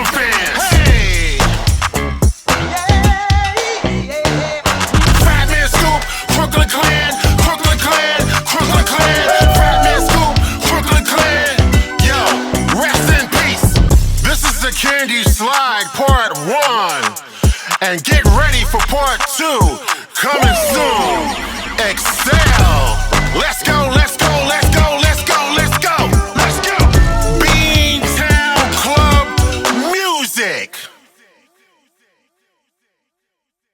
them fans. Hey! Fat Man Scoop, Crooklyn Clan, Crooklyn Clan, Crooklyn Clan. Fat Man Scoop, Crooklyn Clan. Yo, rest in peace. This is the Candy Slide Part 1. And get ready for Part 2.